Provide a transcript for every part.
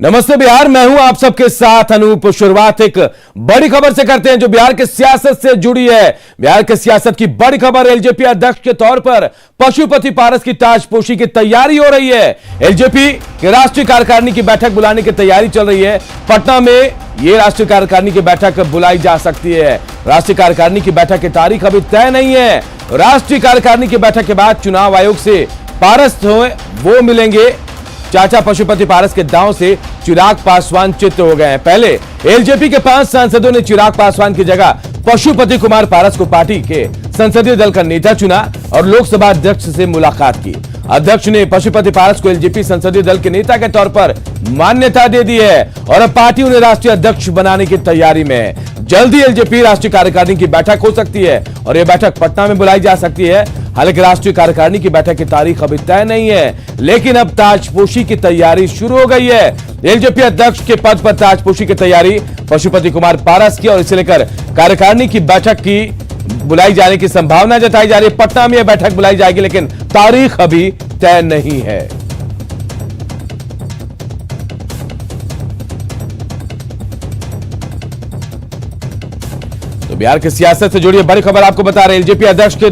नमस्ते बिहार, मैं हूं आप सबके साथ अनूप। शुरुआत एक बड़ी खबर से करते हैं जो बिहार के सियासत से जुड़ी है। बिहार के सियासत की बड़ी खबर, एलजेपी अध्यक्ष के तौर पर पशुपति पारस की ताजपोशी की तैयारी हो रही है। एलजेपी के राष्ट्रीय कार्यकारिणी की बैठक बुलाने की तैयारी चल रही है। पटना में यह राष्ट्रीय कार्यकारिणी की बैठक बुलाई जा सकती है। राष्ट्रीय कार्यकारिणी की बैठक की तारीख अभी तय नहीं है। राष्ट्रीय कार्यकारिणी की बैठक के बाद चुनाव आयोग से पारस वो मिलेंगे। चाचा पशुपति पारस के दांव से चिराग पासवान चित्त हो गए हैं। पहले एलजेपी के 5 सांसदों ने चिराग पासवान की जगह पशुपति कुमार पारस को पार्टी के संसदीय दल का नेता चुना और लोकसभा अध्यक्ष से मुलाकात की। अध्यक्ष ने पशुपति पारस को एलजेपी संसदीय दल के नेता के तौर पर मान्यता दे दी है और अब पार्टी उन्हें राष्ट्रीय अध्यक्ष बनाने की तैयारी में है। जल्दी एलजेपी राष्ट्रीय कार्यकारिणी की बैठक हो सकती है और यह बैठक पटना में बुलाई जा सकती है। हालांकि राष्ट्रीय कार्यकारिणी की बैठक की तारीख अभी तय नहीं है, लेकिन अब ताजपोशी की तैयारी शुरू हो गई है। एलजेपी अध्यक्ष के पद पर ताजपोशी की तैयारी पशुपति कुमार पारस की और इसे लेकर कार्यकारिणी की बैठक की बुलाई जाने की संभावना जताई जा रही है। पटना में यह बैठक बुलाई जाएगी, लेकिन तारीख अभी तय नहीं है। तो बिहार की सियासत से जुड़ी बड़ी खबर आपको बता रहे हैं। एलजेपी अध्यक्ष के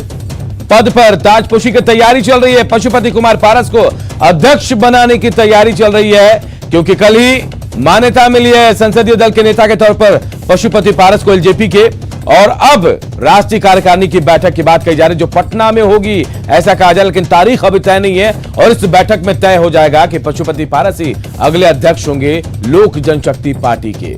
पद पर ताजपोशी की तैयारी चल रही है। पशुपति कुमार पारस को अध्यक्ष बनाने की तैयारी चल रही है, क्योंकि कल ही मान्यता मिली है संसदीय दल के नेता के तौर पर पशुपति पारस को एलजेपी के। और अब राष्ट्रीय कार्यकारिणी की बैठक की बात कही जा रही है जो पटना में होगी, ऐसा कहा जाए, लेकिन तारीख अभी तय नहीं है। और इस बैठक में तय हो जाएगा कि पशुपति पारस ही अगले अध्यक्ष होंगे लोक जनशक्ति पार्टी के।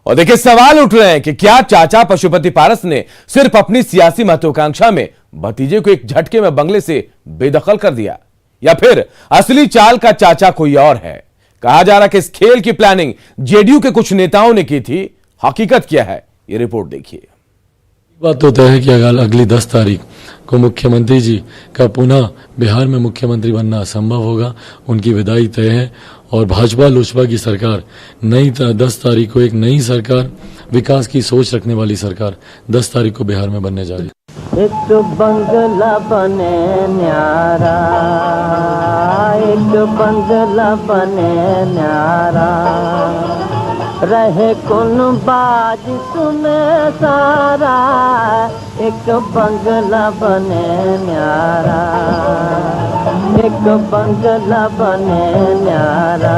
और देखिए, सवाल उठ रहे हैं कि क्या चाचा पशुपति पारस ने सिर्फ अपनी सियासी महत्वाकांक्षा में भतीजे को एक झटके में बंगले से बेदखल कर दिया, या फिर असली चाल का चाचा कोई और है। कहा जा रहा है कि इस खेल की प्लानिंग जेडीयू के कुछ नेताओं ने की थी। हकीकत क्या है, ये रिपोर्ट देखिए। बात तो तय है कि अगली 10 तारीख को मुख्यमंत्री जी का पुनः बिहार में मुख्यमंत्री बनना असंभव होगा। उनकी विदाई तय है और भाजपा लोजपा की सरकार 10 तारीख को एक नई सरकार, विकास की सोच रखने वाली सरकार 10 तारीख को बिहार में बनने जा रही है। एक बंगला बने न्यारा, एक बंगला बने न्यारा, रहे कुन बाज सुने सारा, एक बंगला बने न्यारा, एक बंगला बने न्यारा।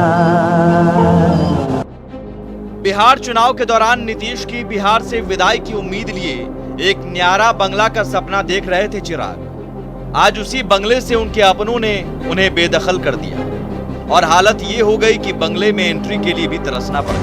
बिहार चुनाव के दौरान नीतीश की बिहार से विदाई की उम्मीद लिए एक न्यारा बंगला का सपना देख रहे थे चिराग। आज उसी बंगले से उनके अपनों ने उन्हें बेदखल कर दिया और हालत ये हो गई कि बंगले में एंट्री के लिए भी तरसना पड़ा।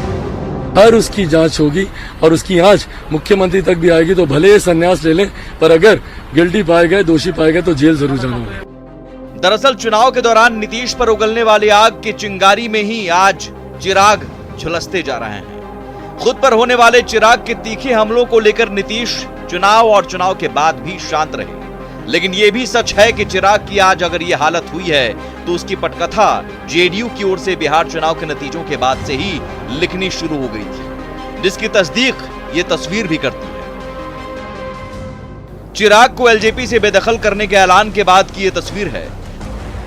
हर उसकी जांच होगी और उसकी जांच मुख्यमंत्री तक भी आएगी, तो भले ये संन्यास ले लें, पर अगर गिल्टी पाए गए, दोषी पाए गए, तो जेल जरूर जाना होगा। दरअसल चुनाव के दौरान नीतीश पर उगलने वाली आग की चिंगारी में ही आज चिराग झुलसते जा रहे हैं। खुद पर होने वाले चिराग के तीखे हमलों को लेकर नीतीश चुनाव और चुनाव के बाद भी शांत रहे, लेकिन यह भी सच है कि चिराग की आज अगर ये हालत हुई है तो उसकी पटकथा जेडीयू की ओर से बिहार चुनाव के नतीजों के बाद से ही लिखनी शुरू हो गई थी, जिसकी तस्दीक ये तस्वीर भी करती है। चिराग को एलजेपी से बेदखल करने के ऐलान के बाद की ये तस्वीर है।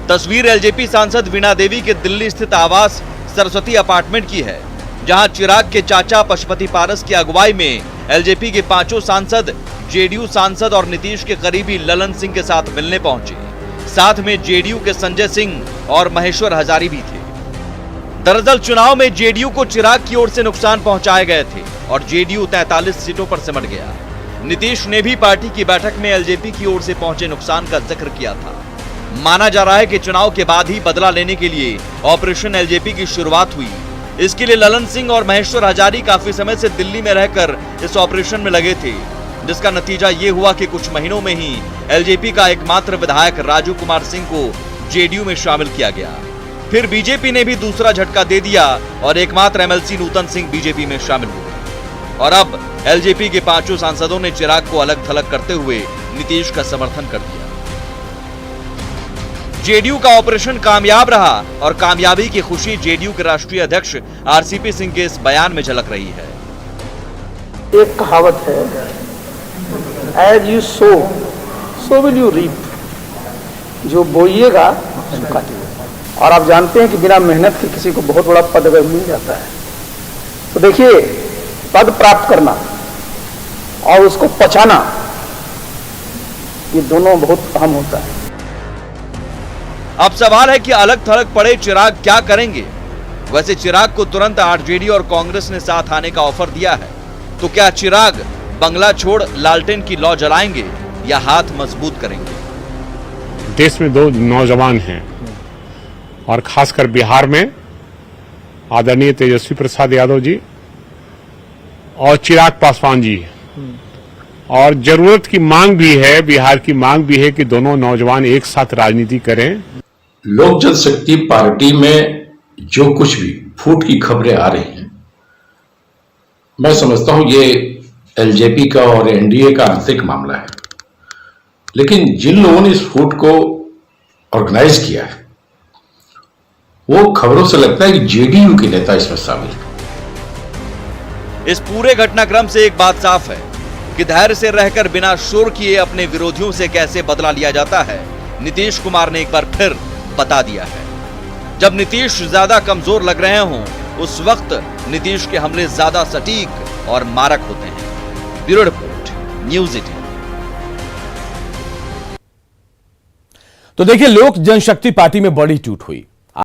तस्वीर एलजेपी सांसद वीणा देवी के दिल्ली स्थित आवास सरस्वती अपार्टमेंट की है, जहां चिराग के चाचा पशुपति पारस की अगुवाई में एलजेपी के 5 सांसद, जेडीयू सांसद और नीतीश के करीबी ललन सिंह के साथ मिलने पहुंचे। साथ में जेडीयू के संजय सिंह और महेश्वर हजारी भी थे। दरअसल चुनाव में जेडीयू को चिराग की ओर से नुकसान पहुंचाए गए थे और जेडीयू 43 सीटों पर सिमट गया। नीतीश ने भी पार्टी की बैठक में एलजेपी की ओर से पहुंचे नुकसान का जिक्र किया था। माना जा रहा है कि चुनाव के बाद ही बदला लेने के लिए ऑपरेशन एलजेपी की शुरुआत हुई। इसके लिए ललन सिंह और महेश्वर हजारी काफी समय से दिल्ली में रहकर इस ऑपरेशन में लगे थे, जिसका नतीजा ये हुआ कि कुछ महीनों में ही एलजेपी का एकमात्र विधायक राजू कुमार सिंह को जेडीयू में शामिल किया गया। फिर बीजेपी ने भी दूसरा झटका दे दिया और एकमात्र एमएलसी नूतन सिंह बीजेपी में शामिल हुए। और अब एलजेपी के 5 सांसदों ने चिराग को अलग थलग करते हुए नीतीश का समर्थन कर दिया। जेडीयू का ऑपरेशन कामयाब रहा और कामयाबी की खुशी जेडीयू के राष्ट्रीय अध्यक्ष आरसीपी सिंह के इस बयान में झलक रही है। एक कहावत है, as you sow so will you reap. जो बोइएगा उसको काटिएगा। और आप जानते हैं कि बिना मेहनत के किसी को बहुत बड़ा पद अगर मिल जाता है तो देखिए, पद प्राप्त करना और उसको पचाना, ये दोनों बहुत अहम होता है। अब सवाल है कि अलग थलग पड़े चिराग क्या करेंगे। वैसे चिराग को तुरंत आरजेडी और कांग्रेस ने साथ आने का ऑफर दिया है, तो क्या चिराग बंगला छोड़ लालटेन की लौ जलाएंगे या हाथ मजबूत करेंगे? देश में दो नौजवान हैं और खासकर बिहार में आदरणीय तेजस्वी प्रसाद यादव जी और चिराग पासवान जी, और जरूरत की मांग भी है, बिहार की मांग भी है कि दोनों नौजवान एक साथ राजनीति करें। लोक जनशक्ति पार्टी में जो कुछ भी फूट की खबरें आ रही हैं, मैं समझता हूं ये एलजेपी का और एनडीए का आंतरिक मामला है, लेकिन जिन लोगों ने इस फूट को ऑर्गेनाइज किया है वो खबरों से लगता है कि जेडीयू के नेता इसमें शामिल हैं। इस पूरे घटनाक्रम से एक बात साफ है कि धैर्य से रहकर बिना शोर किए अपने विरोधियों से कैसे बदला लिया जाता है, नीतीश कुमार ने एक बार फिर बता दिया है। जब नीतीश ज्यादा कमजोर लग रहे हों, उस वक्त नीतीश के हमले ज्यादा सटीक और मारक होते हैं। Bureau report, news 18। तो देखिए, लोक जनशक्ति पार्टी में बड़ी टूट हुई।